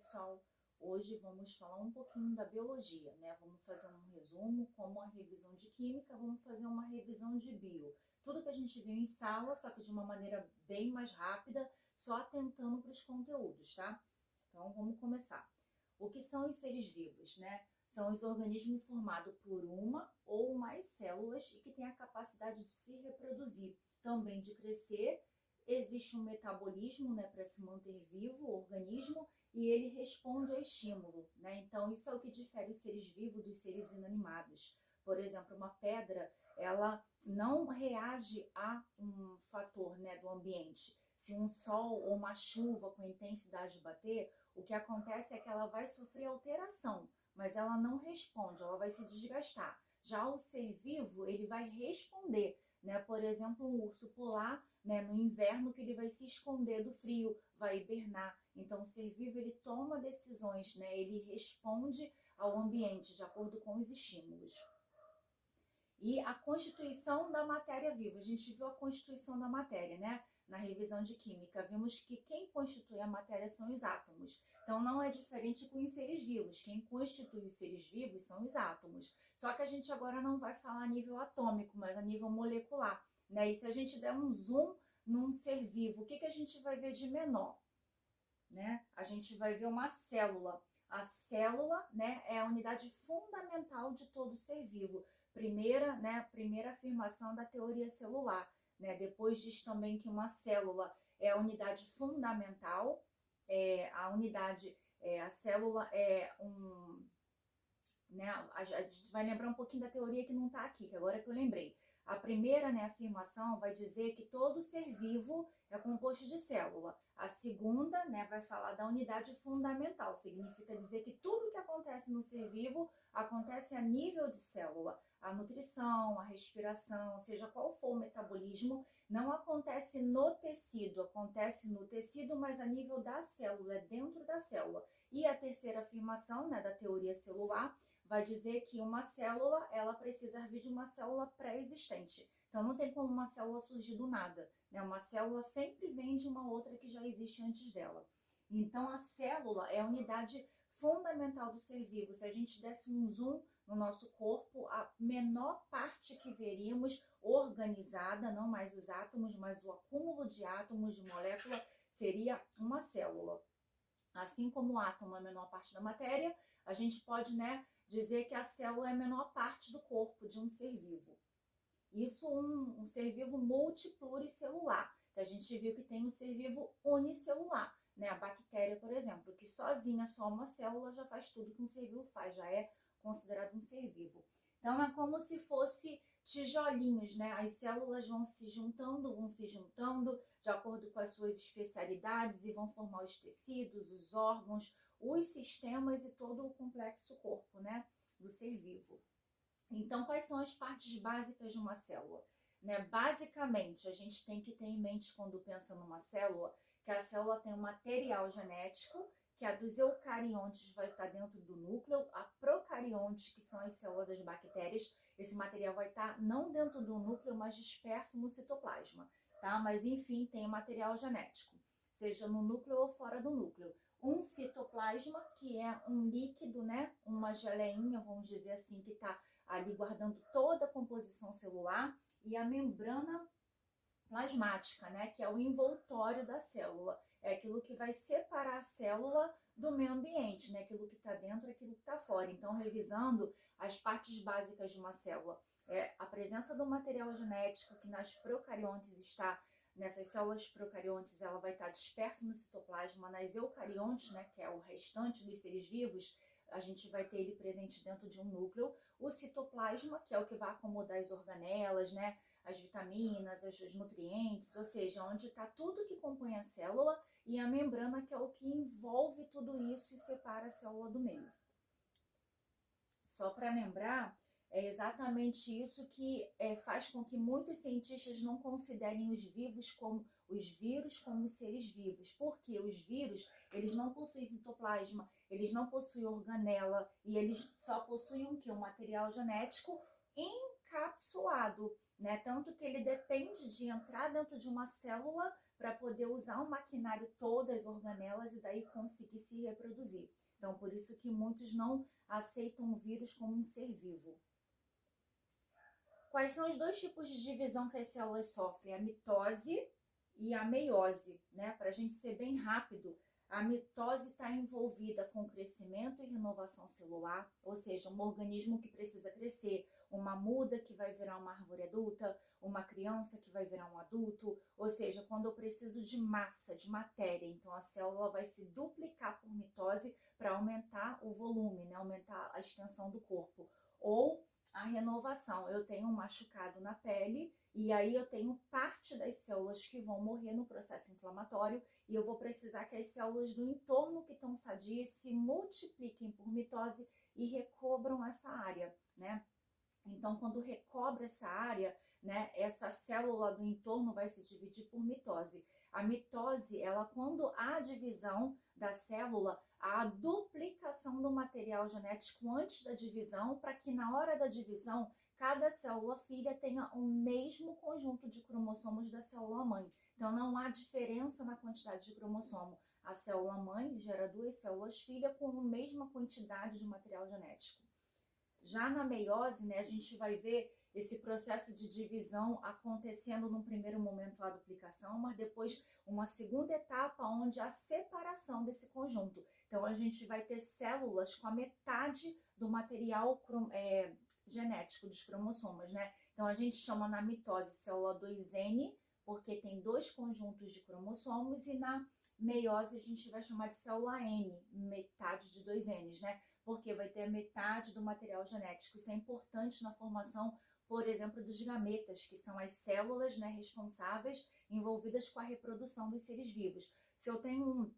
pessoal? Hoje vamos falar um pouquinho da biologia, né? Vamos fazer um resumo, como a revisão de química, vamos fazer uma revisão de bio. Tudo que a gente viu em sala, só que de uma maneira bem mais rápida, só atentando para os conteúdos, tá? Então vamos começar. O que são os seres vivos, né? São os organismos formados por uma ou mais células e que têm a capacidade de se reproduzir, também de crescer. Existe um metabolismo, né, para se manter vivo o organismo, e ele responde a estímulo, né? Então isso é o que difere os seres vivos dos seres inanimados. Por exemplo, uma pedra, ela não reage a um fator, né, do ambiente. Se um sol ou uma chuva com intensidade bater, o que acontece é que ela vai sofrer alteração, mas ela não responde, ela vai se desgastar. Já o ser vivo, ele vai responder, né? Por exemplo, um urso polar, né, no inverno, que ele vai se esconder do frio, vai hibernar. Então, o ser vivo, ele toma decisões, né? Ele responde ao ambiente de acordo com os estímulos. E a constituição da matéria viva. A gente viu a constituição da matéria, né? Na revisão de química, vimos que quem constitui a matéria são os átomos. Então, não é diferente com os seres vivos. Quem constitui os seres vivos são os átomos. Só que a gente agora não vai falar a nível atômico, mas a nível molecular, né? E se a gente der um zoom num ser vivo, o que a gente vai ver de menor, né? A gente vai ver uma célula. A célula, né, é a unidade fundamental de todo ser vivo. Primeira afirmação da teoria celular, né? Depois diz também que uma célula é a unidade fundamental, a célula é um, né? A gente vai lembrar um pouquinho da teoria que não está aqui, que agora que eu lembrei. A primeira, né, afirmação vai dizer que todo ser vivo é composto de célula. A segunda, né, vai falar da unidade fundamental, significa dizer que tudo que acontece no ser vivo acontece a nível de célula. A nutrição, a respiração, seja qual for o metabolismo, não acontece no tecido, acontece no tecido, mas a nível da célula, é dentro da célula. E a terceira afirmação, né, da teoria celular vai dizer que uma célula, ela precisa vir de uma célula pré-existente. Então, não tem como uma célula surgir do nada, né? Uma célula sempre vem de uma outra que já existe antes dela. Então, a célula é a unidade fundamental do ser vivo. Se a gente desse um zoom no nosso corpo, a menor parte que veríamos organizada, não mais os átomos, mas o acúmulo de átomos, de molécula, seria uma célula. Assim como o átomo é a menor parte da matéria, a gente pode, né, dizer que a célula é a menor parte do corpo de um ser vivo. Isso um ser vivo multipluricelular, que a gente viu que tem um ser vivo unicelular, né? A bactéria, por exemplo, que sozinha, só uma célula, já faz tudo que um ser vivo faz, já é considerado um ser vivo. Então é como se fosse tijolinhos, né? As células vão se juntando de acordo com as suas especialidades e vão formar os tecidos, os órgãos, os sistemas e todo o complexo corpo, né, do ser vivo. Então, quais são as partes básicas de uma célula? Né? Basicamente, a gente tem que ter em mente quando pensa numa célula, que a célula tem um material genético, que a dos eucariontes vai estar dentro do núcleo, a procariontes, que são as células das bactérias, esse material vai estar não dentro do núcleo, mas disperso no citoplasma, tá? Mas enfim, tem material genético, seja no núcleo ou fora do núcleo. Um citoplasma, que é um líquido, né? Uma geleinha, vamos dizer assim, que está ali guardando toda a composição celular, e a membrana plasmática, né, que é o envoltório da célula, é aquilo que vai separar a célula do meio ambiente, né, aquilo que está dentro e aquilo que está fora. Então, revisando as partes básicas de uma célula, a presença do material genético, que nas procariontes está, nessas células procariontes, ela vai estar dispersa no citoplasma. Nas eucariontes, né, que é o restante dos seres vivos, a gente vai ter ele presente dentro de um núcleo. O citoplasma, que é o que vai acomodar as organelas, né, as vitaminas, os nutrientes, ou seja, onde está tudo que compõe a célula, e a membrana, que é o que envolve tudo isso e separa a célula do meio. Só para lembrar, é exatamente isso que faz com que muitos cientistas não considerem os vírus como seres vivos. Porque os vírus, eles não possuem citoplasma, eles não possuem organela, e eles só possuem o quê? Um material genético encapsulado, né? Tanto que ele depende de entrar dentro de uma célula para poder usar o maquinário todo, as organelas, e daí conseguir se reproduzir. Então, por isso que muitos não aceitam o vírus como um ser vivo. Quais são os dois tipos de divisão que as células sofrem? A mitose e a meiose, né? Para a gente ser bem rápido, a mitose está envolvida com crescimento e renovação celular, ou seja, um organismo que precisa crescer, uma muda que vai virar uma árvore adulta, uma criança que vai virar um adulto, ou seja, quando eu preciso de massa, de matéria, então a célula vai se duplicar por mitose para aumentar o volume, né? Aumentar a extensão do corpo. Ou a renovação, eu tenho um machucado na pele e aí eu tenho parte das células que vão morrer no processo inflamatório e eu vou precisar que as células do entorno que estão sadias se multipliquem por mitose e recobram essa área, né? Então, quando recobre essa área, né, essa célula do entorno vai se dividir por mitose. A mitose, ela, quando há divisão da célula, há a duplicação do material genético antes da divisão, para que na hora da divisão, cada célula filha tenha o mesmo conjunto de cromossomos da célula mãe. Então, não há diferença na quantidade de cromossomo. A célula mãe gera 2 células filha com a mesma quantidade de material genético. Já na meiose, né, a gente vai ver esse processo de divisão acontecendo num primeiro momento a duplicação, mas depois uma segunda etapa onde a separação desse conjunto. Então a gente vai ter células com a metade do material genético dos cromossomos, né? Então a gente chama na mitose célula 2N, porque tem 2 conjuntos de cromossomos, e na meiose a gente vai chamar de célula N, metade de 2Ns, né? Porque vai ter a metade do material genético. Isso é importante na formação, por exemplo, dos gametas, que são as células, né, responsáveis, envolvidas com a reprodução dos seres vivos. Se eu tenho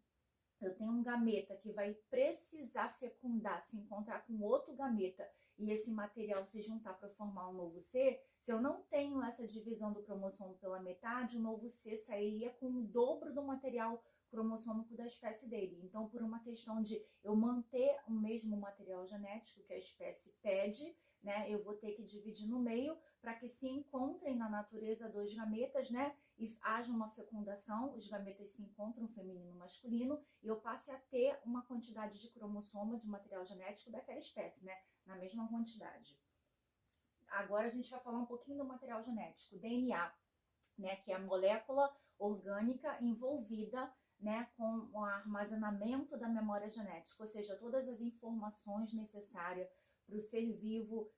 um gameta que vai precisar fecundar, se encontrar com outro gameta e esse material se juntar para formar um novo ser, se eu não tenho essa divisão do cromossomo pela metade, o novo ser sairia com o dobro do material cromossômico da espécie dele. Então, por uma questão de eu manter o mesmo material genético que a espécie pede, né, eu vou ter que dividir no meio para que se encontrem na natureza 2 gametas, né, e haja uma fecundação, os gametas se encontram, feminino e masculino, e eu passe a ter uma quantidade de cromossoma, de material genético daquela espécie, né, na mesma quantidade. Agora a gente vai falar um pouquinho do material genético, DNA, né, que é a molécula orgânica envolvida, né, com o armazenamento da memória genética, ou seja, todas as informações necessárias para o ser vivo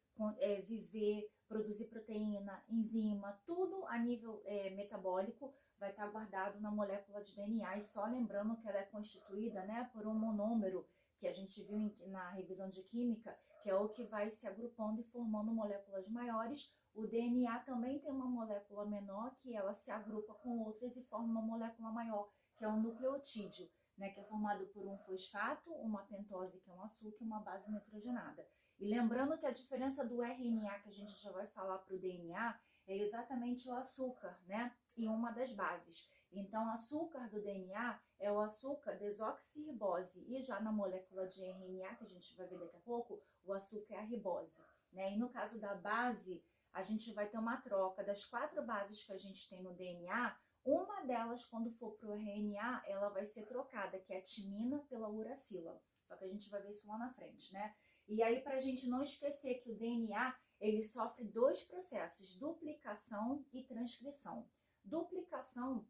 viver, produzir proteína, enzima, tudo a nível metabólico vai estar guardado na molécula de DNA. E só lembrando que ela é constituída, né, por um monômero, que a gente viu na revisão de química, que é o que vai se agrupando e formando moléculas maiores. O DNA também tem uma molécula menor, que ela se agrupa com outras e forma uma molécula maior, que é um nucleotídeo, né, que é formado por um fosfato, uma pentose, que é um açúcar, e uma base nitrogenada. E lembrando que a diferença do RNA, que a gente já vai falar para o DNA, é exatamente o açúcar, né, e uma das bases. Então, o açúcar do DNA é o açúcar desoxirribose, e já na molécula de RNA, que a gente vai ver daqui a pouco, o açúcar é a ribose, né? E no caso da base, a gente vai ter uma troca das 4 bases que a gente tem no DNA. Uma delas, quando for para o RNA, ela vai ser trocada, que é a timina pela uracila. Só que a gente vai ver isso lá na frente, né? E aí, para a gente não esquecer que o DNA, ele sofre 2 processos, duplicação e transcrição. Duplicação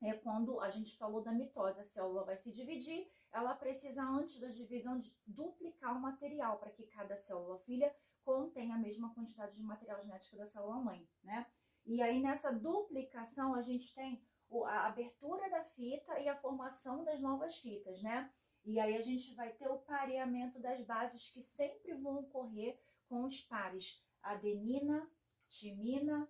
é quando a gente falou da mitose, a célula vai se dividir, ela precisa, antes da divisão, de duplicar o material para que cada célula filha contenha a mesma quantidade de material genético da célula mãe, né? E aí, nessa duplicação, a gente tem a abertura da fita e a formação das novas fitas, né? E aí a gente vai ter o pareamento das bases, que sempre vão ocorrer com os pares adenina, timina,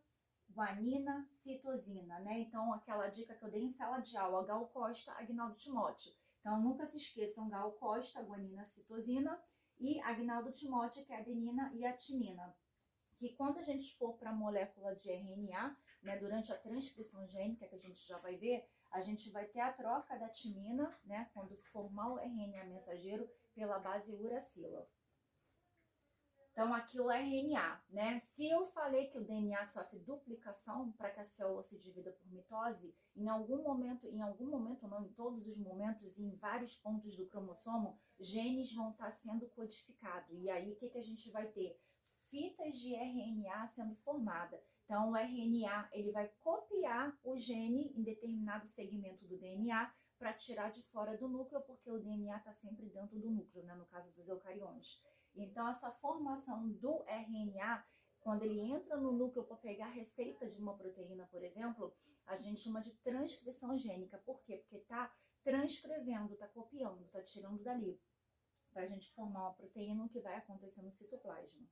guanina, citosina, né? Então, aquela dica que eu dei em sala de aula, Gal Costa, Agnaldo Timóteo. Então, nunca se esqueçam, Gal Costa, guanina, citosina, e Agnaldo Timóteo, que é a adenina e a timina. Que quando a gente for para a molécula de RNA, né, durante a transcrição gênica, que a gente já vai ver, a gente vai ter a troca da timina, né, quando formar o RNA mensageiro, pela base uracila. Então, aqui o RNA, né? Se eu falei que o DNA sofre duplicação para que a célula se divida por mitose, em algum momento não, em todos os momentos, em vários pontos do cromossomo, genes vão estar sendo codificados. E aí, o que a gente vai ter? Fitas de RNA sendo formada. Então, o RNA, ele vai copiar o gene em determinado segmento do DNA para tirar de fora do núcleo, porque o DNA está sempre dentro do núcleo, né? No caso dos eucariontes. Então, essa formação do RNA, quando ele entra no núcleo para pegar a receita de uma proteína, por exemplo, a gente chama de transcrição gênica. Por quê? Porque está transcrevendo, está copiando, está tirando dali, para a gente formar uma proteína, o que vai acontecer no citoplasma,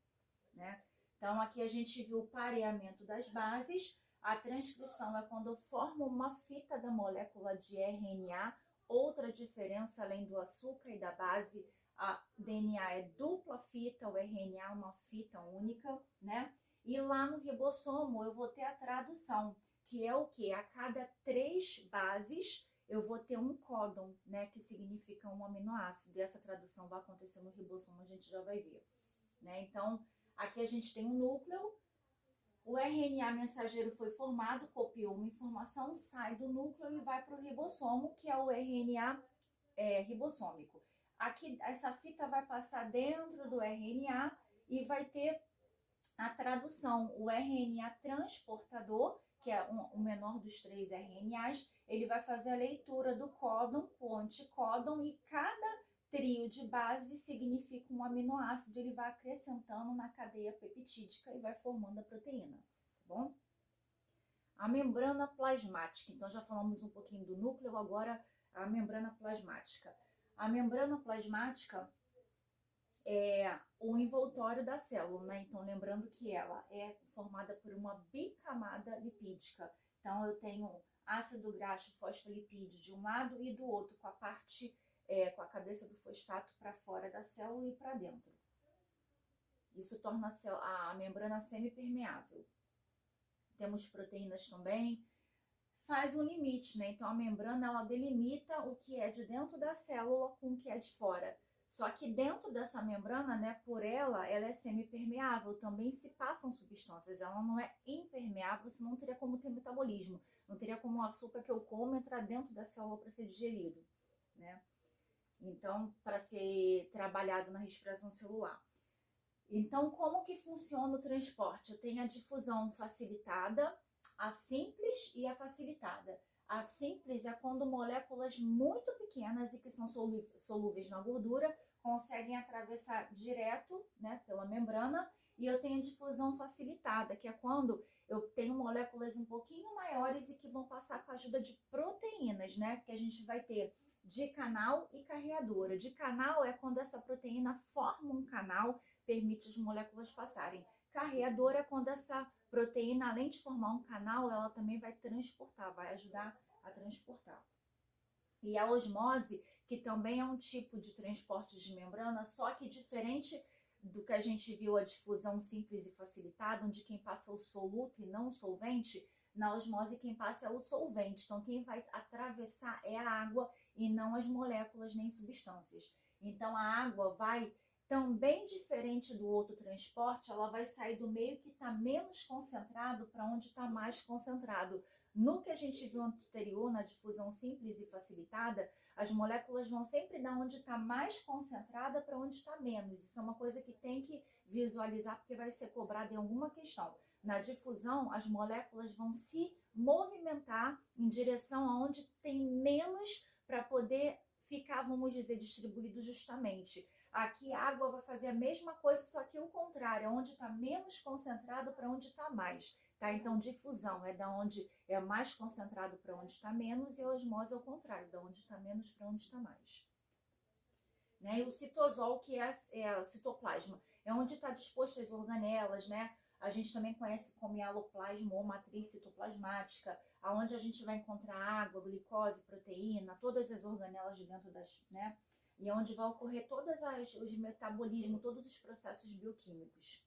né? Então, aqui a gente viu o pareamento das bases. A transcrição é quando eu formo uma fita da molécula de RNA. Outra diferença, além do açúcar e da base, a DNA é dupla fita, o RNA é uma fita única, né? E lá no ribossomo eu vou ter a tradução, que é o quê? A cada 3 bases eu vou ter um códon, né? Que significa um aminoácido. E essa tradução vai acontecer no ribossomo, a gente já vai ver, né? Então, aqui a gente tem um núcleo, o RNA mensageiro foi formado, copiou uma informação, sai do núcleo e vai para o ribossomo, que é o RNA ribossômico. Aqui, essa fita vai passar dentro do RNA e vai ter a tradução. O RNA transportador, que é o menor dos 3 RNAs, ele vai fazer a leitura do códon, o anticódon, e cada trio de base significa um aminoácido, ele vai acrescentando na cadeia peptídica e vai formando a proteína, tá bom? A membrana plasmática, então já falamos um pouquinho do núcleo, agora a membrana plasmática. A membrana plasmática é o envoltório da célula, né? Então, lembrando que ela é formada por uma bicamada lipídica. Então, eu tenho ácido graxo fosfolipídio de um lado e do outro, com a parte, com a cabeça do fosfato para fora da célula e para dentro. Isso torna a membrana semipermeável. Temos proteínas também. Faz um limite, né? Então, a membrana, ela delimita o que é de dentro da célula com o que é de fora. Só que dentro dessa membrana, né, por ela é semipermeável, também se passam substâncias. Ela não é impermeável, senão não teria como ter metabolismo. Não teria como o açúcar que eu como entrar dentro da célula para ser digerido, né? Então, para ser trabalhado na respiração celular. Então, como que funciona o transporte? Eu tenho a difusão facilitada, a simples e a facilitada. A simples é quando moléculas muito pequenas e que são solúveis na gordura conseguem atravessar direto, né, pela membrana. E eu tenho a difusão facilitada, que é quando eu tenho moléculas um pouquinho maiores e que vão passar com a ajuda de proteínas, né, que a gente vai ter de canal e carreadora. De canal é quando essa proteína forma um canal, permite as moléculas passarem. Carreadora é quando essa proteína, além de formar um canal, ela também vai transportar, vai ajudar a transportar. E a osmose, que também é um tipo de transporte de membrana, só que diferente do que a gente viu a difusão simples e facilitada, onde quem passa é o soluto e não o solvente, na osmose quem passa é o solvente. Então quem vai atravessar é a água e não as moléculas nem substâncias. Então a água vai também diferente do outro transporte, ela vai sair do meio que está menos concentrado para onde está mais concentrado. No que a gente viu anterior, na difusão simples e facilitada, as moléculas vão sempre da onde está mais concentrada para onde está menos. Isso é uma coisa que tem que visualizar porque vai ser cobrada em alguma questão. Na difusão, as moléculas vão se movimentar em direção aonde tem menos para poder ficar, vamos dizer, distribuído justamente. Aqui a água vai fazer a mesma coisa, só que o contrário, onde está menos concentrado para onde está mais. Tá? Então, difusão é da onde é mais concentrado para onde está menos, e a osmose é o contrário, da onde está menos para onde está mais. Né? E o citosol, que é o citoplasma, é onde está disposto as organelas, né? A gente também conhece como hialoplasma ou matriz citoplasmática, aonde a gente vai encontrar água, glicose, proteína, todas as organelas dentro das, né? E onde vai ocorrer todos os metabolismos, todos os processos bioquímicos.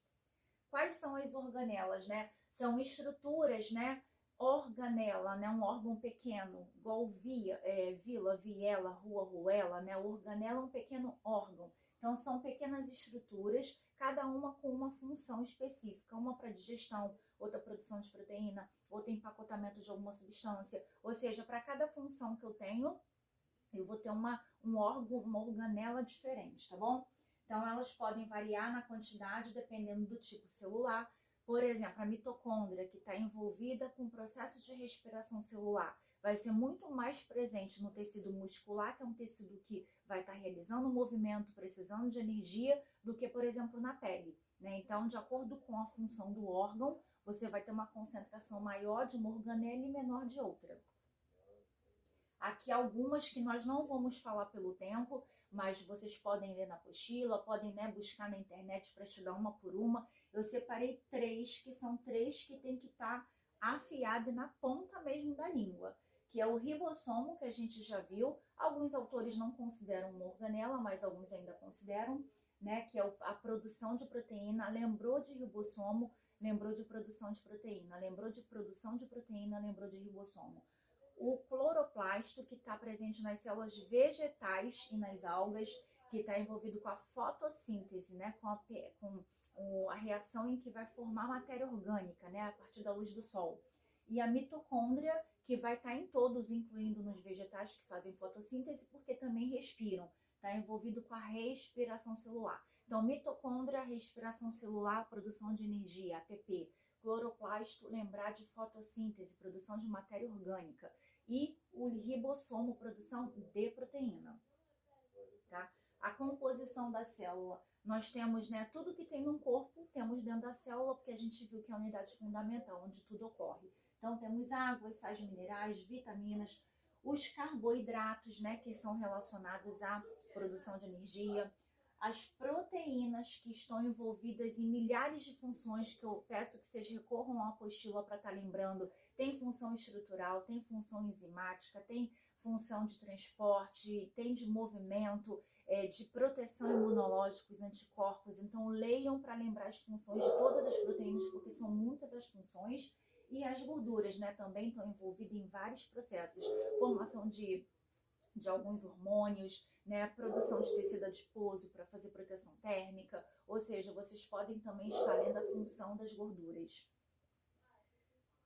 Quais são as organelas, né? São estruturas, né, organela, né, um órgão pequeno, igual vila, viela, rua, ruela, né, organela é um pequeno órgão. Então, são pequenas estruturas, cada uma com uma função específica, uma para digestão, outra produção de proteína, outra empacotamento de alguma substância. Ou seja, para cada função que eu tenho, eu vou ter um órgão, uma organela diferente, tá bom? Então, elas podem variar na quantidade dependendo do tipo celular. Por exemplo, a mitocôndria, que está envolvida com o processo de respiração celular, vai ser muito mais presente no tecido muscular, que é um tecido que vai estar realizando um movimento, precisando de energia, do que, por exemplo, na pele, né? Então, de acordo com a função do órgão, você vai ter uma concentração maior de uma organela e menor de outra. Aqui algumas que nós não vamos falar pelo tempo, mas vocês podem ler na apostila, podem, né, buscar na internet para estudar uma por uma. Eu separei três, que são três que tem que estar afiado na ponta mesmo da língua, que é o ribossomo, que a gente já viu. Alguns autores não consideram uma organela, mas alguns ainda consideram, né, que é a produção de proteína. Lembrou de ribossomo, lembrou de produção de proteína. Lembrou de produção de proteína, lembrou de ribossomo. O cloroplasto, que está presente nas células vegetais e nas algas, que está envolvido com a fotossíntese, né? com a reação em que vai formar matéria orgânica, né? A partir da luz do sol. E a mitocôndria, que vai estar em todos, incluindo nos vegetais que fazem fotossíntese, porque também respiram. Está envolvido com a respiração celular. Então, mitocôndria, respiração celular, produção de energia, ATP. Cloroplasto, lembrar de fotossíntese, produção de matéria orgânica. E o ribossomo, produção de proteína. Tá? A composição da célula, nós temos, né, tudo que tem no corpo, temos dentro da célula, porque a gente viu que é a unidade fundamental, onde tudo ocorre. Então, temos água, sais minerais, vitaminas, os carboidratos, né, que são relacionados à produção de energia, as proteínas, que estão envolvidas em milhares de funções, que eu peço que vocês recorram à apostila para estar lembrando. Tem função estrutural, tem função enzimática, tem função de transporte, tem de movimento, de proteção imunológica, os anticorpos. Então, leiam para lembrar as funções de todas as proteínas, porque são muitas as funções. E as gorduras, né, também estão envolvidas em vários processos. Formação de alguns hormônios, né, produção de tecido adiposo para fazer proteção térmica, ou seja, vocês podem também estar lendo a função das gorduras.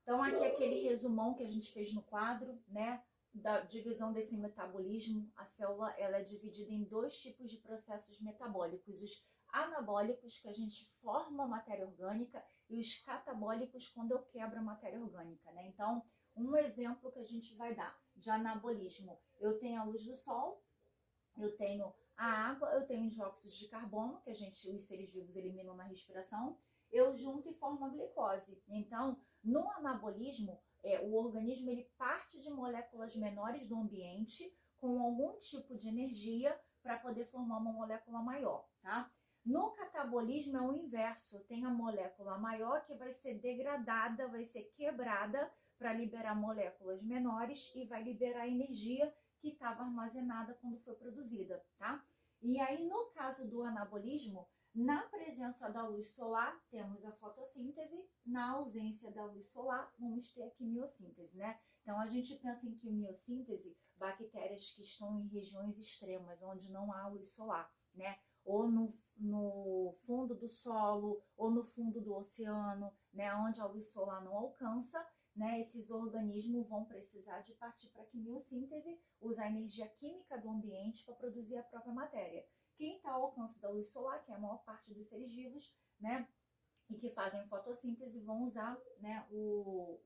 Então, aqui aquele resumão que a gente fez no quadro, né, da divisão desse metabolismo. A célula, ela é dividida em dois tipos de processos metabólicos: os anabólicos, que a gente forma a matéria orgânica, e os catabólicos, quando eu quebro a matéria orgânica, né? Então, um exemplo que a gente vai dar de anabolismo: eu tenho a luz do sol, eu tenho a água, eu tenho dióxido de carbono, que os seres vivos eliminam na respiração, eu junto e formo a glicose. Então, no anabolismo, o organismo ele parte de moléculas menores do ambiente com algum tipo de energia para poder formar uma molécula maior, tá? No catabolismo é o inverso, tem a molécula maior que vai ser degradada, vai ser quebrada para liberar moléculas menores e vai liberar energia que estava armazenada quando foi produzida, tá? E aí, no caso do anabolismo, na presença da luz solar, temos a fotossíntese. Na ausência da luz solar, vamos ter a quimiossíntese, né? Então, a gente pensa em quimiossíntese, bactérias que estão em regiões extremas, onde não há luz solar, né? Ou no fundo do solo, ou no fundo do oceano, né? Onde a luz solar não alcança, né? Esses organismos vão precisar de partir para a quimiossíntese, usar a energia química do ambiente para produzir a própria matéria. Quem está ao alcance da luz solar, que é a maior parte dos seres vivos, né, e que fazem fotossíntese, vão usar, né,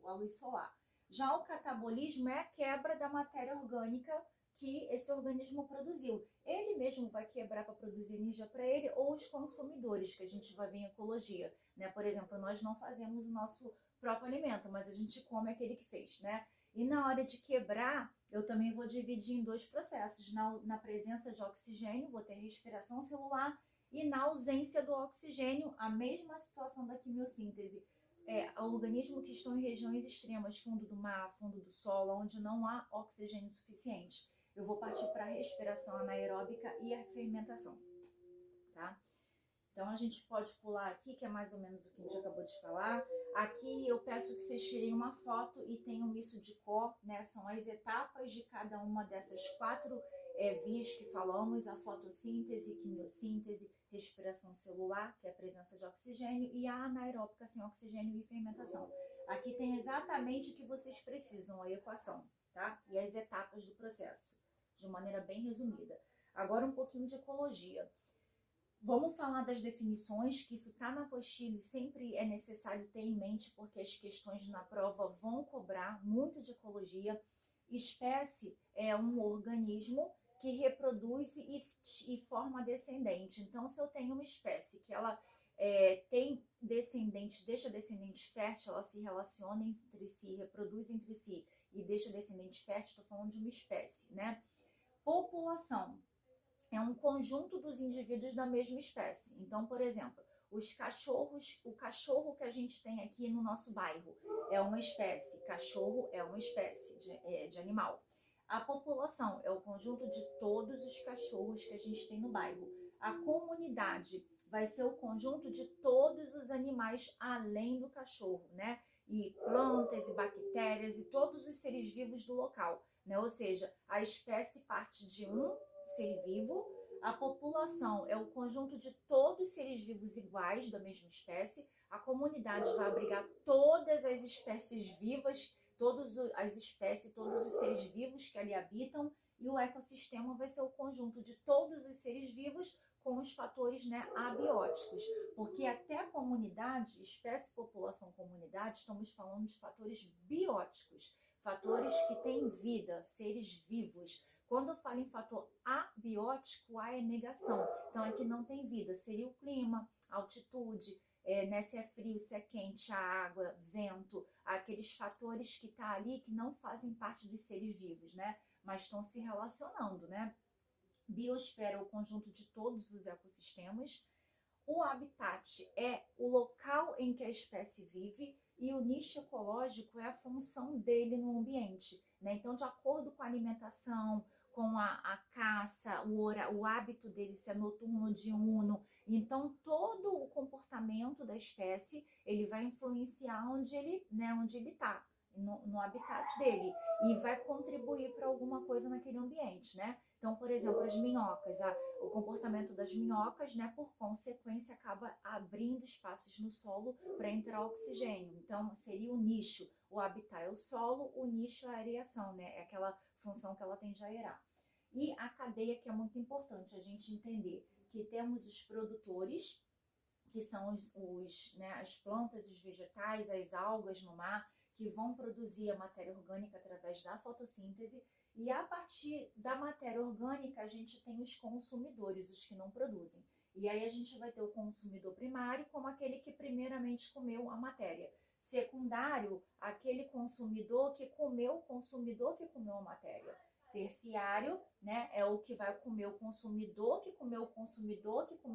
a luz solar. Já o catabolismo é a quebra da matéria orgânica que esse organismo produziu. Ele mesmo vai quebrar para produzir energia para ele, ou os consumidores, que a gente vai ver em ecologia, né? Por exemplo, nós não fazemos o nosso próprio alimento, mas a gente come aquele que fez, né? E na hora de quebrar, eu também vou dividir em dois processos. Na presença de oxigênio, vou ter respiração celular, e na ausência do oxigênio, a mesma situação da quimiossíntese. Organismos que estão em regiões extremas, fundo do mar, fundo do solo, onde não há oxigênio suficiente. Eu vou partir para a respiração anaeróbica e a fermentação, tá? Então, a gente pode pular aqui, que é mais ou menos o que a gente acabou de falar. Aqui eu peço que vocês tirem uma foto e tenham isso de cor, né? São as etapas de cada uma dessas 4 vias que falamos: a fotossíntese, quimiossíntese, respiração celular, que é a presença de oxigênio, e a anaeróbica sem oxigênio e fermentação. Aqui tem exatamente o que vocês precisam, a equação, tá? E as etapas do processo, de maneira bem resumida. Agora um pouquinho de ecologia. Vamos falar das definições, que isso está na apostila e sempre é necessário ter em mente, porque as questões na prova vão cobrar muito de ecologia. Espécie é um organismo que reproduz e forma descendente. Então, se eu tenho uma espécie que ela tem descendente, deixa descendente fértil, ela se relaciona entre si, reproduz entre si e deixa descendente fértil, estou falando de uma espécie, né? População é um conjunto dos indivíduos da mesma espécie. Então, por exemplo, os cachorros, o cachorro que a gente tem aqui no nosso bairro é uma espécie, cachorro é uma espécie de animal. A população é o conjunto de todos os cachorros que a gente tem no bairro. A comunidade vai ser o conjunto de todos os animais além do cachorro, né? E plantas e bactérias e todos os seres vivos do local, né? Ou seja, a espécie parte de um ser vivo. A população é o conjunto de todos os seres vivos iguais da mesma espécie. A comunidade vai abrigar todas as espécies vivas, todas as espécies, todos os seres vivos que ali habitam. E o ecossistema vai ser o conjunto de todos os seres vivos com os fatores, né, abióticos. Porque até a comunidade, espécie, população, comunidade, estamos falando de fatores bióticos, fatores que têm vida, seres vivos. Quando eu falo em fator abiótico, A é negação. Então, aqui não tem vida. Seria o clima, a altitude, né, se é frio, se é quente, a água, vento, aqueles fatores que estão ali que não fazem parte dos seres vivos, né? Mas estão se relacionando, né? Biosfera é o conjunto de todos os ecossistemas. O habitat é o local em que a espécie vive e o nicho ecológico é a função dele no ambiente, né? Então, de acordo com a alimentação, com a caça, o hábito dele ser noturno, diurno, então todo o comportamento da espécie ele vai influenciar onde ele, né, onde ele está, no habitat dele, e vai contribuir para alguma coisa naquele ambiente, né? Então, por exemplo, as minhocas, o comportamento das minhocas, né, por consequência, acaba abrindo espaços no solo para entrar oxigênio. Então, seria o nicho. O habitat é o solo, o nicho é a areação, né? É aquela função que ela tem de aerar. E a cadeia, que é muito importante a gente entender, que temos os produtores, que são né, as plantas, os vegetais, as algas no mar, que vão produzir a matéria orgânica através da fotossíntese. E a partir da matéria orgânica, a gente tem os consumidores, os que não produzem. E aí a gente vai ter o consumidor primário, como aquele que primeiramente comeu a matéria. Secundário, aquele consumidor que comeu a matéria. Terciário, né, é o que vai comer o consumidor que comeu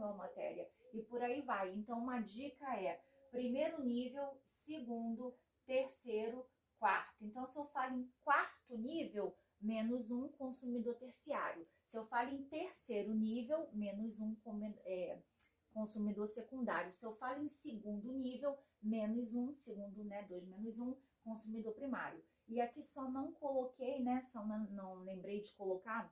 a matéria. E por aí vai. Então, uma dica é: primeiro nível, segundo, terceiro, quarto. Então, se eu falo em quarto nível, menos um consumidor terciário. Se eu falo em terceiro nível, menos um consumidor secundário. Se eu falo em segundo nível, menos um, segundo, né, 2 menos 1, consumidor primário. E aqui só não coloquei, né, só não lembrei de colocar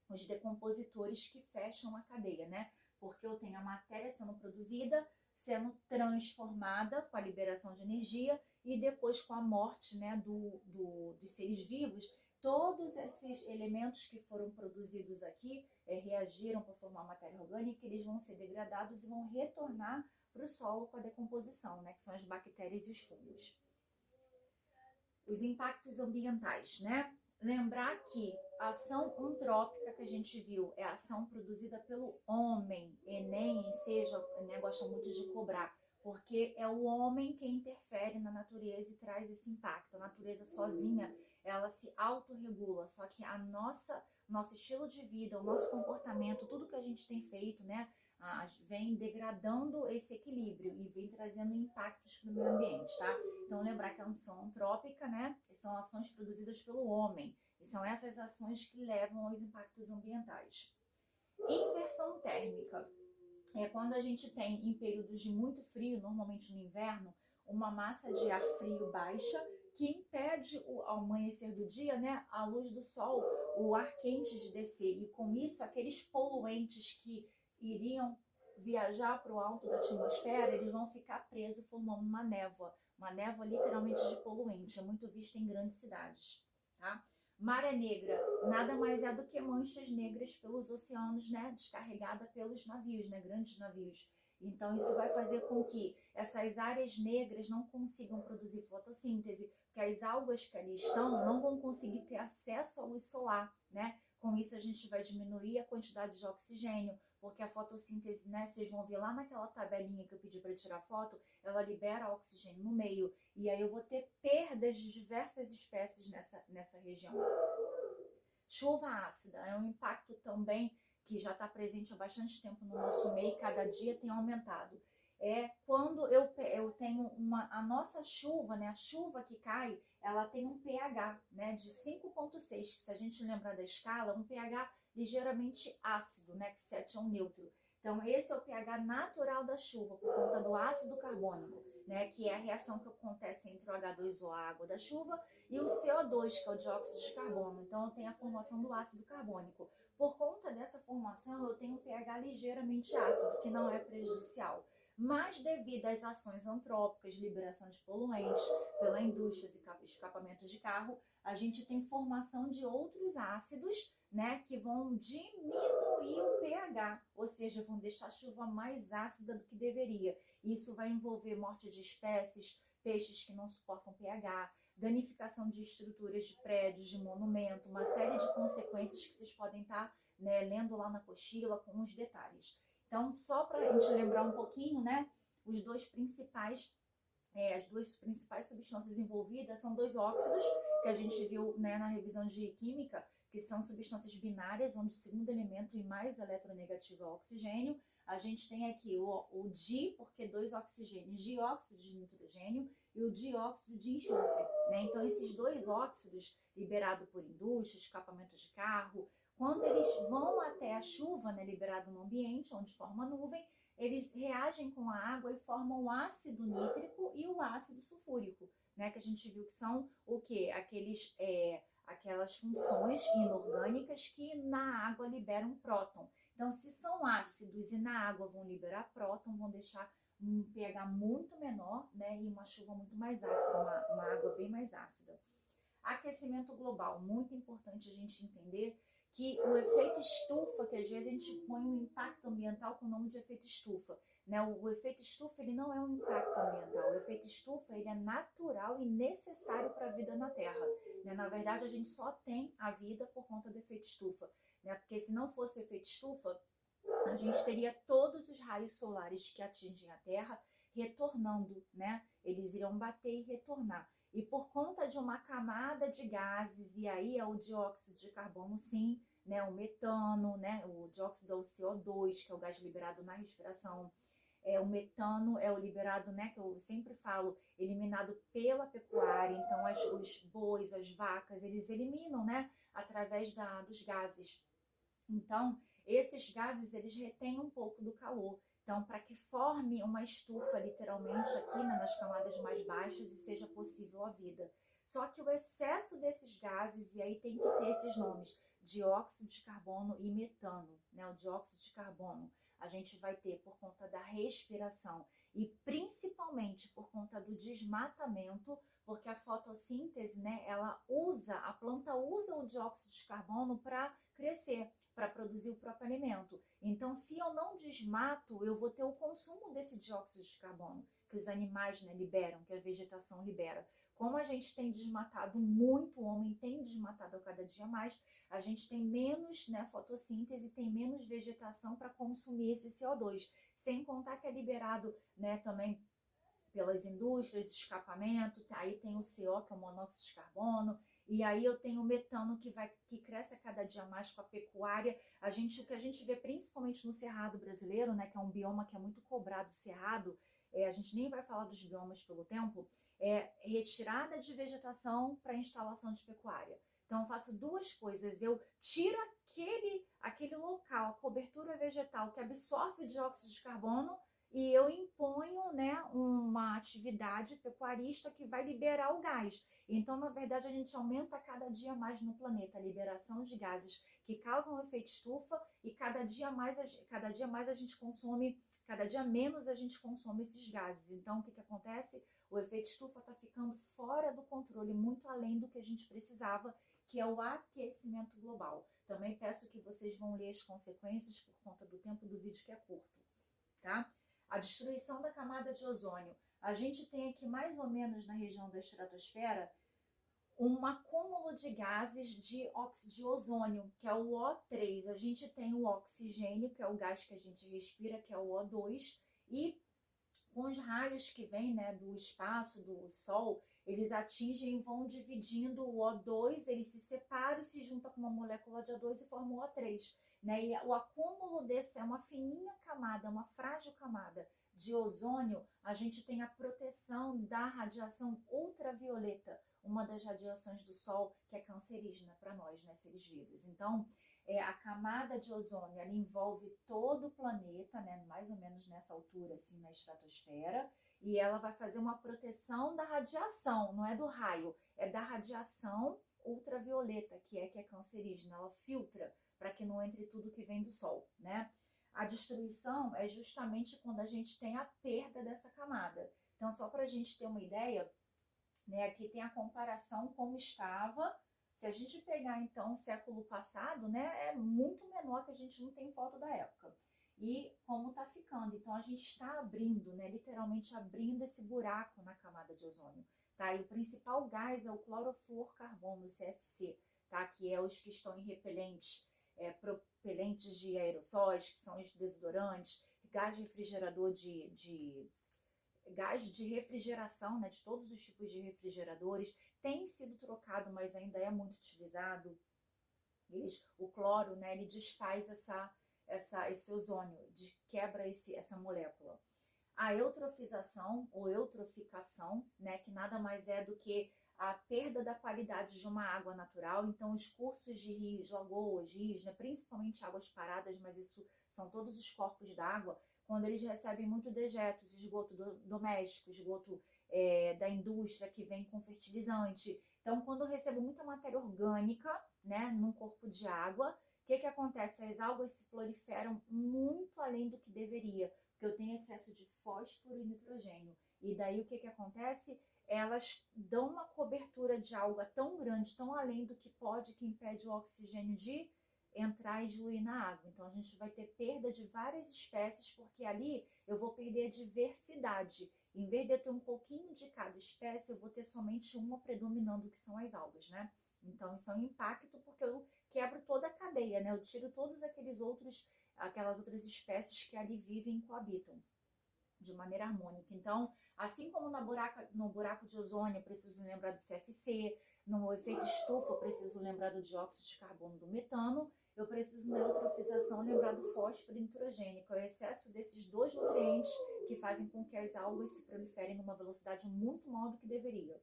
os decompositores que fecham a cadeia, né? Porque eu tenho a matéria sendo produzida, sendo transformada com a liberação de energia e depois com a morte, né, dos seres vivos. Todos esses elementos que foram produzidos aqui reagiram para formar matéria orgânica, eles vão ser degradados e vão retornar para o solo com a decomposição, né, que são as bactérias e os fungos. Os impactos ambientais, né? Lembrar que a ação antrópica que a gente viu é a ação produzida pelo homem. Enem, seja, né, gosta muito de cobrar, porque é o homem que interfere na natureza e traz esse impacto. A natureza sozinha, ela se autorregula, só que nosso estilo de vida, o nosso comportamento, tudo que a gente tem feito, né, vem degradando esse equilíbrio e vem trazendo impactos para o meio ambiente, tá? Então, lembrar que a ação antrópica, né, são ações produzidas pelo homem, e são essas ações que levam aos impactos ambientais. Inversão térmica. é quando a gente tem, em períodos de muito frio, normalmente no inverno, uma massa de ar frio baixa que impede ao amanhecer do dia, né, a luz do sol, o ar quente de descer. E com isso, aqueles poluentes que iriam viajar para o alto da atmosfera, eles vão ficar presos formando uma névoa literalmente de poluente, é muito vista em grandes cidades, tá? Maré negra nada mais é do que manchas negras pelos oceanos, né, descarregada pelos navios, né, grandes navios. Então isso vai fazer com que essas áreas negras não consigam produzir fotossíntese, porque as algas que ali estão não vão conseguir ter acesso à luz solar, né? Com isso a gente vai diminuir a quantidade de oxigênio, porque a fotossíntese, né, vocês vão ver lá naquela tabelinha que eu pedi para tirar foto, ela libera oxigênio no meio, e aí eu vou ter perdas de diversas espécies nessa região. Chuva ácida é um impacto também que já está presente há bastante tempo no nosso meio e cada dia tem aumentado. É quando eu tenho a nossa chuva, né, a chuva que cai, ela tem um pH, né, de 5,6, que se a gente lembrar da escala, um pH ligeiramente ácido, né, que 7 é um neutro. Então esse é o pH natural da chuva, por conta do ácido carbônico, né, que é a reação que acontece entre o H2O, a água da chuva, e o CO2, que é o dióxido de carbono. Então eu tenho a formação do ácido carbônico. Por conta dessa formação, eu tenho um pH ligeiramente ácido, que não é prejudicial. Mas devido às ações antrópicas, liberação de poluentes pela indústria e escapamentos de carro, a gente tem formação de outros ácidos, né, que vão diminuir o pH, ou seja, vão deixar a chuva mais ácida do que deveria. Isso vai envolver morte de espécies, peixes que não suportam pH, danificação de estruturas de prédios, de monumento, uma série de consequências que vocês podem estar, né, lendo lá na apostila com os detalhes. Então, só para a gente lembrar um pouquinho, né, as duas principais substâncias envolvidas são dois óxidos, que a gente viu, né, na revisão de química, que são substâncias binárias, onde o segundo elemento e mais eletronegativo é o oxigênio. A gente tem aqui o di, porque dois oxigênios, dióxido de nitrogênio e o dióxido de enxofre, né? Então, esses dois óxidos, liberados por indústria, escapamentos de carro, quando eles vão até a chuva, né, liberado no ambiente, onde forma nuvem, eles reagem com a água e formam o ácido nítrico e o ácido sulfúrico, né, que a gente viu que são o quê? Aquelas funções inorgânicas que na água liberam próton. Então, se são ácidos e na água vão liberar próton, vão deixar um pH muito menor, né, e uma chuva muito mais ácida, uma água bem mais ácida. Aquecimento global, muito importante a gente entender que o efeito estufa, que às vezes a gente põe um impacto ambiental com o nome de efeito estufa, né? O efeito estufa, ele não é um impacto ambiental, o efeito estufa, ele é natural e necessário para a vida na Terra, né? Na verdade, a gente só tem a vida por conta do efeito estufa, né? Porque se não fosse o efeito estufa, a gente teria todos os raios solares que atingem a Terra retornando, né? Eles iriam bater e retornar. E por conta de uma camada de gases, e aí é o dióxido de carbono, sim, né, o metano, né, o dióxido é o CO2, que é o gás liberado na respiração. O metano é o liberado, né, que eu sempre falo, eliminado pela pecuária. Então os bois, as vacas, eles eliminam, né, através dos gases. Então, esses gases, eles retêm um pouco do calor. Então, para que forme uma estufa, literalmente, aqui, né, nas camadas mais baixas e seja possível a vida. Só que o excesso desses gases, e aí tem que ter esses nomes, dióxido de carbono e metano, né? O dióxido de carbono a gente vai ter por conta da respiração e principalmente por conta do desmatamento, porque a fotossíntese, né, a planta usa o dióxido de carbono para crescer, para produzir o próprio alimento. Então, se eu não desmato, eu vou ter o consumo desse dióxido de carbono que os animais, né, liberam, que a vegetação libera. Como a gente tem desmatado muito, o homem tem desmatado a cada dia mais, a gente tem menos, né, fotossíntese, tem menos vegetação para consumir esse CO2. Sem contar que é liberado, né, também pelas indústrias, escapamento, aí tem o CO, que é o monóxido de carbono, e aí eu tenho o metano que cresce a cada dia mais com a pecuária. O que a gente vê principalmente no Cerrado brasileiro, né, que é um bioma que é muito cobrado, Cerrado, a gente nem vai falar dos biomas pelo tempo, é retirada de vegetação para instalação de pecuária. Então eu faço duas coisas, eu tiro aquele local, a cobertura vegetal que absorve o dióxido de carbono, e eu imponho, né, uma atividade pecuarista que vai liberar o gás. Então, na verdade, a gente aumenta cada dia mais no planeta a liberação de gases que causam o efeito estufa, e cada dia mais a gente consome, cada dia menos a gente consome esses gases. Então, o que acontece? O efeito estufa está ficando fora do controle, muito além do que a gente precisava, que é o aquecimento global. Também peço que vocês vão ler as consequências por conta do tempo do vídeo, que é curto, tá? A destruição da camada de ozônio. A gente tem aqui mais ou menos na região da estratosfera um acúmulo de gases de ozônio, que é o O3. A gente tem o oxigênio, que é o gás que a gente respira, que é o O2, e com os raios que vêm, né, do espaço, do Sol, eles atingem e vão dividindo o O2, ele se separa e se junta com uma molécula de O2 e forma o O3. Né? E o acúmulo desse é uma fininha camada, uma frágil camada de ozônio. A gente tem a proteção da radiação ultravioleta, uma das radiações do Sol que é cancerígena para nós, né, seres vivos. Então, a camada de ozônio, ela envolve todo o planeta, né, mais ou menos nessa altura, assim, na estratosfera, e ela vai fazer uma proteção da radiação, não é do raio, é da radiação ultravioleta, que é cancerígena, ela filtra para que não entre tudo que vem do Sol, né? A destruição é justamente quando a gente tem a perda dessa camada. Então, só para a gente ter uma ideia, né, aqui tem a comparação como estava. Se a gente pegar, então, o século passado, né, é muito menor, que a gente não tem foto da época. E como está ficando. Então, a gente está abrindo, né, literalmente abrindo esse buraco na camada de ozônio. Tá? E o principal gás é o clorofluorcarbono, o CFC, tá? Que é os que estão em repelentes, propelentes de aerossóis, que são os desodorantes, gás refrigerador gás de refrigeração, né, de todos os tipos de refrigeradores, tem sido trocado, mas ainda é muito utilizado. O cloro, né, ele desfaz esse ozônio, quebra essa molécula. A eutrofização ou eutroficação, né, que nada mais é do que a perda da qualidade de uma água natural. Então, os cursos de rios, lagoas, rios, né, principalmente águas paradas, mas isso são todos os corpos d'água, quando eles recebem muito dejetos, esgoto doméstico, esgoto da indústria que vem com fertilizante. Então, quando eu recebo muita matéria orgânica, né, num corpo de água, o que acontece? As algas se proliferam muito além do que deveria, porque eu tenho excesso de fósforo e nitrogênio. E daí o que acontece? Elas dão uma cobertura de alga tão grande, tão além do que pode, que impede o oxigênio de entrar e diluir na água. Então, a gente vai ter perda de várias espécies, porque ali eu vou perder a diversidade. Em vez de eu ter um pouquinho de cada espécie, eu vou ter somente uma predominando, que são as algas, né? Então, isso é um impacto, porque eu quebro toda a cadeia, né? Eu tiro todos aquelas outras espécies que ali vivem e coabitam de maneira harmônica. Então, assim como no buraco de ozônio, eu preciso lembrar do CFC, no efeito estufa, eu preciso lembrar do dióxido de carbono, do metano, eu preciso na eutrofização lembrar do fósforo e nitrogênio, que é o excesso desses dois nutrientes que fazem com que as algas se proliferem numa velocidade muito maior do que deveria.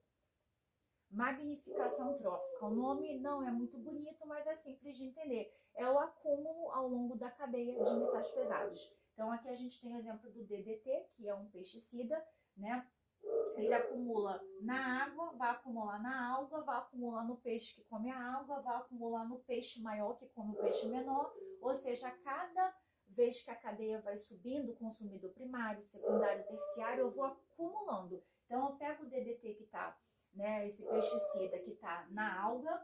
Magnificação trófica. O nome não é muito bonito, mas é simples de entender. É o acúmulo ao longo da cadeia de metais pesados. Então, aqui a gente tem o exemplo do DDT, que é um pesticida, né? Ele acumula na água, vai acumular na alga, vai acumular no peixe que come a alga, vai acumular no peixe maior que come o peixe menor. Ou seja, a cada vez que a cadeia vai subindo, consumidor primário, secundário, terciário, eu vou acumulando. Então, eu pego o DDT que está, né, esse pesticida que está na alga,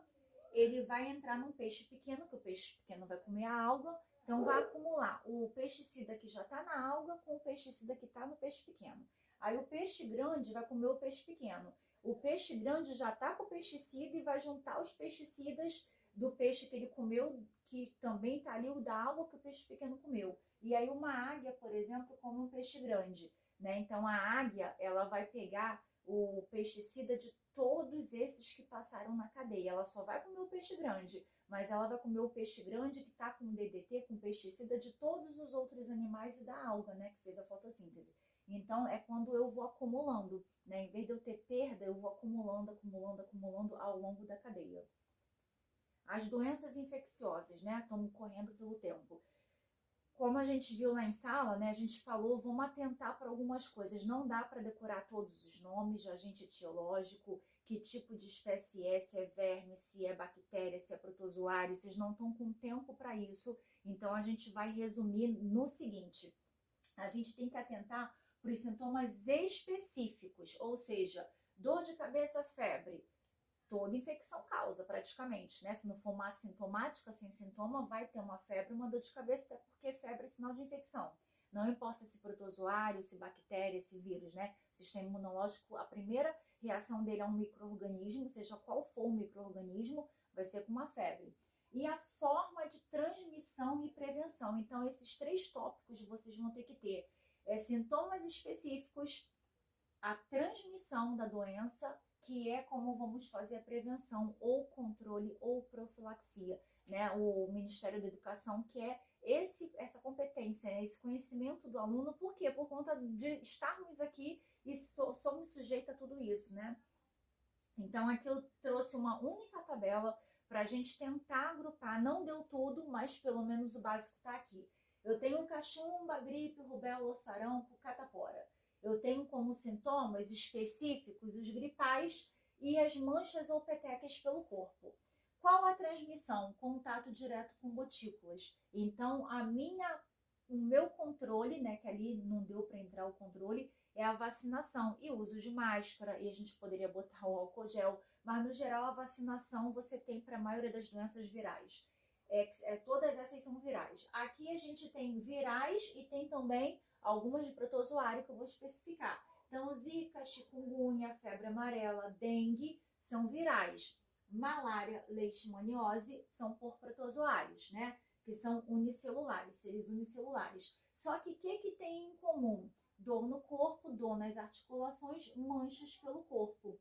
ele vai entrar num peixe pequeno, que o peixe pequeno vai comer a alga, então vai acumular o pesticida que já está na alga com o pesticida que está no peixe pequeno. Aí o peixe grande vai comer o peixe pequeno. O peixe grande já está com o pesticida e vai juntar os pesticidas do peixe que ele comeu, que também está ali, o da alga que o peixe pequeno comeu. E aí uma águia, por exemplo, come um peixe grande, né? Então a águia, ela vai pegar o pesticida de todos esses que passaram na cadeia. Ela só vai comer o peixe grande, mas ela vai comer o peixe grande que está com DDT, com pesticida de todos os outros animais e da alga, né, que fez a fotossíntese. Então, é quando eu vou acumulando, né? Em vez de eu ter perda, eu vou acumulando ao longo da cadeia. as doenças infecciosas, né? Estamos correndo pelo tempo. Como a gente viu lá em sala, né? A gente falou, vamos atentar para algumas coisas. Não dá para decorar todos os nomes de agente etiológico, que tipo de espécie é, se é verme, se é bactéria, se é protozoário. Vocês não estão com tempo para isso. Então, a gente vai resumir no seguinte. A gente tem que atentar para os sintomas específicos, ou seja, dor de cabeça, febre. Toda infecção causa, praticamente, né? Se não for uma assintomática, sem sintoma, vai ter uma febre, uma dor de cabeça, até porque febre é sinal de infecção. Não importa se protozoário, se bactéria, se vírus, né? Sistema imunológico, a primeira reação dele é um micro-organismo, seja qual for o micro-organismo, vai ser com uma febre. E a forma de transmissão e prevenção. Então, esses 3 tópicos vocês vão ter que ter. Sintomas específicos, a transmissão da doença, que é como vamos fazer a prevenção, ou controle, ou profilaxia, né? O Ministério da Educação quer essa competência, né? Esse conhecimento do aluno, por quê? Por conta de estarmos aqui e somos sujeitos a tudo isso, né? Então, aqui eu trouxe uma única tabela para a gente tentar agrupar. Não deu tudo, mas pelo menos o básico está aqui. Eu tenho cachumba, gripe, rubéola, sarampo, catapora. Eu tenho como sintomas específicos os gripais e as manchas ou petecas pelo corpo. Qual a transmissão? Contato direto com gotículas. Então, o meu controle, né, que ali não deu para entrar o controle, é a vacinação e o uso de máscara, e a gente poderia botar o álcool gel, mas no geral a vacinação você tem para a maioria das doenças virais. Todas essas são virais. Aqui a gente tem virais e tem também algumas de protozoário que eu vou especificar. Então, zika, chikungunya, febre amarela, dengue são virais. Malária, leishmaniose são por protozoários, né? Que são unicelulares, seres unicelulares. Só que o que tem em comum? Dor no corpo, dor nas articulações, manchas pelo corpo.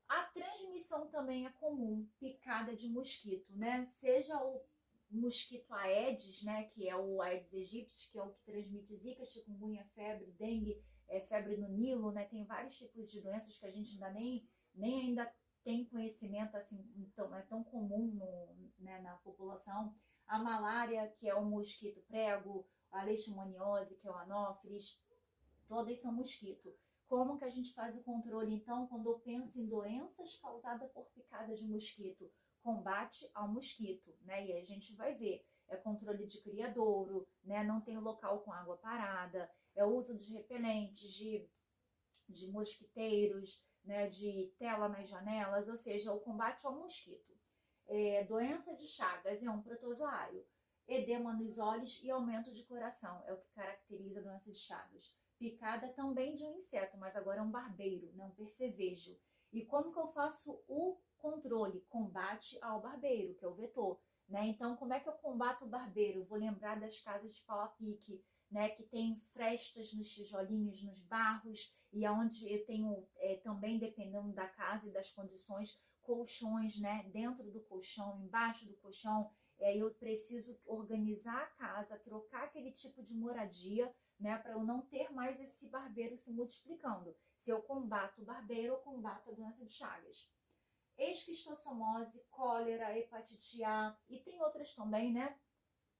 A transmissão também é comum, picada de mosquito, né? Seja o mosquito Aedes, né? Que é o Aedes aegypti, que é o que transmite zika, chikungunya, febre, dengue, febre no Nilo, né? Tem vários tipos de doenças que a gente ainda nem ainda tem conhecimento, assim, então é tão comum né, na população. A malária, que é o mosquito prego, a leishmaniose, que é o anófeles, todas são mosquito. Como que a gente faz o controle, então, quando eu penso em doenças causadas por picada de mosquito? Combate ao mosquito, né? E aí a gente vai ver, controle de criadouro, né? Não ter local com água parada, o uso de repelentes, de mosquiteiros, né? De tela nas janelas, ou seja, o combate ao mosquito. Doença de Chagas é um protozoário. Edema nos olhos e aumento de coração é o que caracteriza a doença de Chagas. Picada também de um inseto, mas agora é um barbeiro, né? Um percevejo. E como que eu faço o controle? Combate ao barbeiro, que é o vetor, né? Então, como é que eu combato o barbeiro? Vou lembrar das casas de pau a pique, né? Que tem frestas nos tijolinhos, nos barros, e onde eu tenho também, dependendo da casa e das condições, colchões, né? Dentro do colchão, embaixo do colchão. Eu preciso organizar a casa, trocar aquele tipo de moradia, né, para eu não ter mais esse barbeiro se multiplicando. Se eu combato o barbeiro, eu combato a doença de Chagas. Esquistossomose, cólera, hepatite A e tem outras também, né,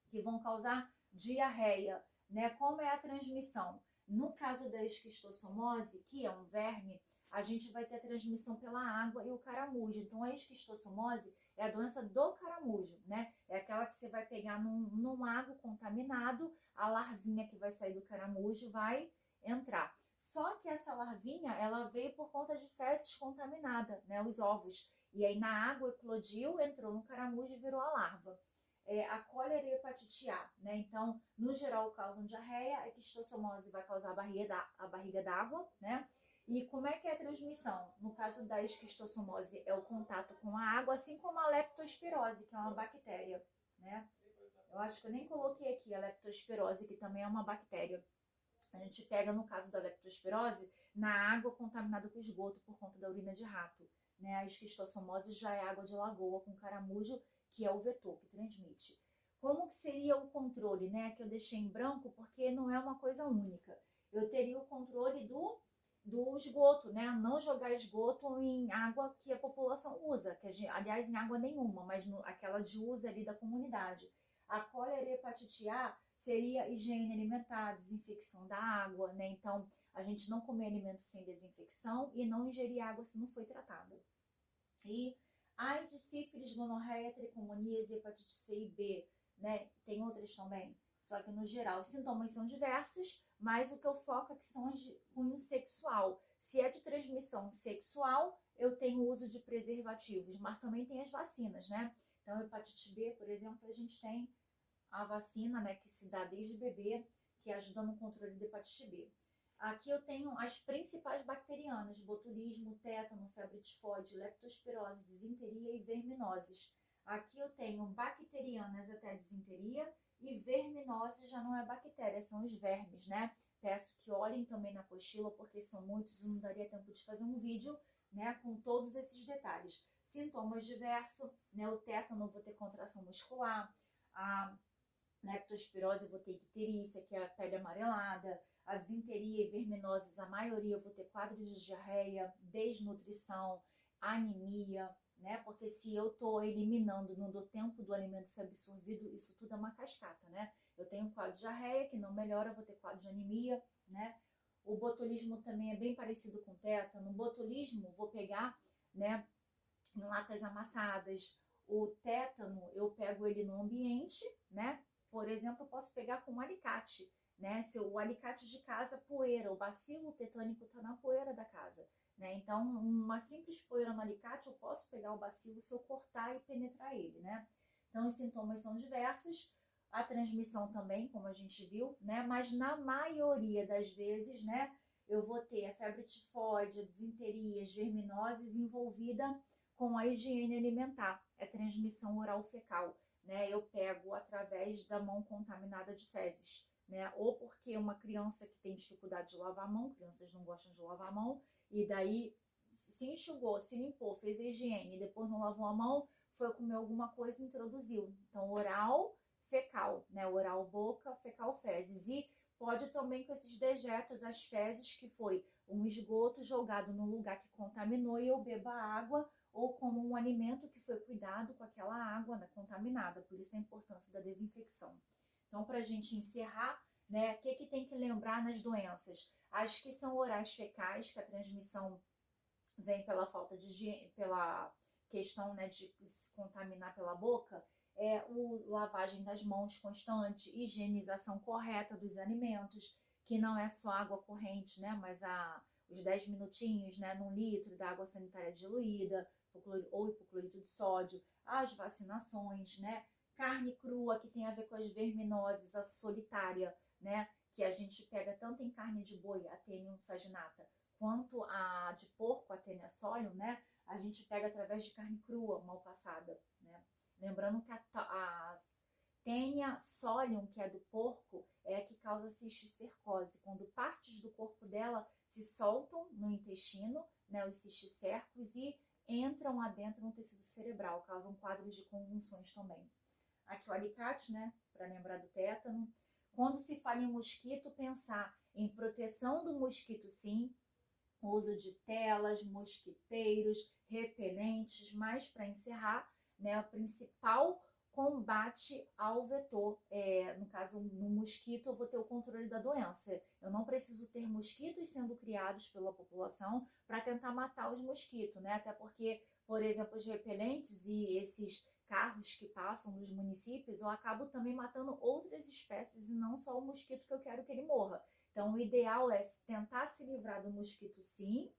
que vão causar diarreia, né? Como é a transmissão? No caso da esquistossomose, que é um verme, a gente vai ter a transmissão pela água e o caramujo. Então, a esquistossomose é a doença do caramujo, né? É aquela que você vai pegar num lago contaminado, a larvinha que vai sair do caramujo vai entrar. Só que essa larvinha, ela veio por conta de fezes contaminada, né? Os ovos. E aí, na água, eclodiu, entrou no caramujo e virou a larva. A cólera e a hepatite A, né? Então, no geral, causam diarreia. A esquistossomose vai causar a barriga d'água, né? E como é que é a transmissão? No caso da esquistossomose, é o contato com a água, assim como a leptospirose, que é uma bactéria, né? Eu acho que eu nem coloquei aqui a leptospirose, que também é uma bactéria. A gente pega, no caso da leptospirose, na água contaminada com esgoto por conta da urina de rato, né? A esquistossomose já é água de lagoa com caramujo, que é o vetor que transmite. Como que seria o controle, né? Que eu deixei em branco porque não é uma coisa única. Eu teria o controle do do esgoto, né? Não jogar esgoto em água que a população usa, aliás, em água nenhuma, mas aquela de uso ali da comunidade. A cólera e a hepatite A seria higiene alimentar, desinfecção da água, né? Então, a gente não comer alimentos sem desinfecção e não ingerir água se não foi tratada. E AIDS, sífilis, gonorreia, tricomoníase, hepatite C e B, né? Tem outras também, só que no geral os sintomas são diversos, mas o que eu foco aqui são as de cunho sexual. Se é de transmissão sexual, eu tenho uso de preservativos, mas também tem as vacinas, né? Então, hepatite B, por exemplo, a gente tem a vacina, né, que se dá desde bebê, que ajuda no controle da hepatite B. Aqui eu tenho as principais bacterianas: botulismo, tétano, febre tifoide, leptospirose, disenteria e verminoses. Aqui eu tenho bacterianas até disenteria e verminose já não é bactéria, são os vermes, né? Peço que olhem também na apostila, porque são muitos e não daria tempo de fazer um vídeo, né, com todos esses detalhes. Sintomas diversos, né? O tétano eu vou ter contração muscular, a leptospirose eu vou ter icterícia, que é a pele amarelada, a disenteria e verminoses, a maioria eu vou ter quadros de diarreia, desnutrição, anemia, né? Porque se eu tô eliminando, não dou tempo do alimento ser absorvido, isso tudo é uma cascata, né? Eu tenho quadro de diarreia, que não melhora, eu vou ter quadro de anemia, né? O botulismo também é bem parecido com tétano. No botulismo, vou pegar, né, em latas amassadas. O tétano, eu pego ele no ambiente, né? Por exemplo, eu posso pegar com um alicate, né? Se o alicate de casa, poeira, o bacilo tetânico está na poeira da casa, né? Então, uma simples poeira no alicate, eu posso pegar o bacilo se eu cortar e penetrar ele, né? Então, os sintomas são diversos, a transmissão também, como a gente viu, né? Mas na maioria das vezes, né, eu vou ter a febre tifoide, a disenteria, as verminoses envolvida com a higiene alimentar, é transmissão oral fecal, né? Eu pego através da mão contaminada de fezes, né? Ou porque uma criança que tem dificuldade de lavar a mão, crianças não gostam de lavar a mão, e daí se enxugou, se limpou, fez a higiene e depois não lavou a mão, foi comer alguma coisa e introduziu. Então, oral fecal, né? Oral boca, fecal fezes. E pode também com esses dejetos, as fezes, que foi um esgoto jogado num lugar que contaminou e eu bebo a água, ou como um alimento que foi cuidado com aquela água, né, contaminada. Por isso a importância da desinfecção. Então, para a gente encerrar, né, o que tem que lembrar nas doenças? As que são orais fecais, que a transmissão vem pela falta de higiene, pela questão, né, de se contaminar pela boca, lavagem das mãos constante, higienização correta dos alimentos, que não é só água corrente, né, mas os 10 minutinhos, né, num litro da água sanitária diluída, ou hipoclorito de sódio, as vacinações, né, carne crua, que tem a ver com as verminoses, a solitária, né, que a gente pega tanto em carne de boi, a Taenium saginata, quanto a de porco, a Taenia solium, né, a gente pega através de carne crua, mal passada, né. Lembrando que a Taenia solium, que é do porco, é a que causa cisticercose, quando partes do corpo dela se soltam no intestino, né, os cisticercos, e entram adentro no tecido cerebral, causam quadros de convulsões também. Aqui o alicate, né, para lembrar do tétano. Quando se fala em mosquito, pensar em proteção do mosquito, sim, uso de telas, mosquiteiros, repelentes, mas para encerrar, né, o principal combate ao vetor. No caso, no mosquito, eu vou ter o controle da doença. Eu não preciso ter mosquitos sendo criados pela população para tentar matar os mosquitos, né? Até porque, por exemplo, os repelentes e esses carros que passam nos municípios, eu acabo também matando outras espécies e não só o mosquito que eu quero que ele morra. Então, o ideal é tentar se livrar do mosquito, sim,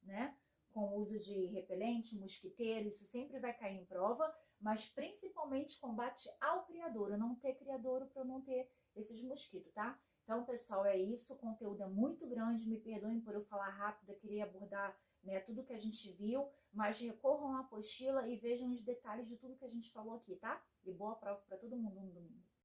né? Com o uso de repelente, mosquiteiro, isso sempre vai cair em prova, mas principalmente combate ao criadouro, não ter criadouro para não ter esses mosquitos, tá? Então, pessoal, é isso, o conteúdo é muito grande, me perdoem por eu falar rápido, eu queria abordar, né, tudo que a gente viu, mas recorram à apostila e vejam os detalhes de tudo que a gente falou aqui, tá? E boa prova para todo mundo no domingo.